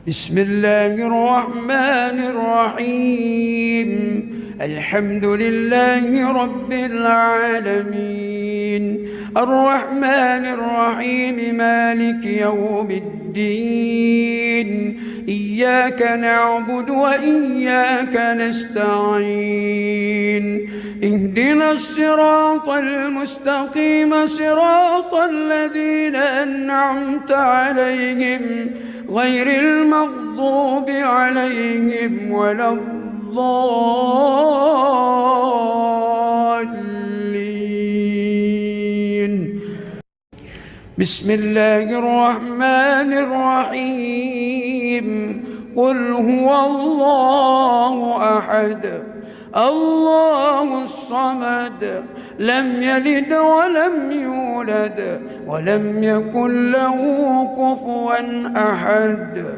بسم الله الرحمن الرحيم. الحمد لله رب العالمين، الرحمن الرحيم، مالك يوم الدين. إياك نعبد وإياك نستعين. اهدنا الصراط المستقيم، صراط الذين أنعمت عليهم غير المغضوب عليهم ولا الضالين. بسم الله الرحمن الرحيم. قل هو الله أحد، الله الصمد، لم يلد ولم يولد ولم يكن له كفوا أحد.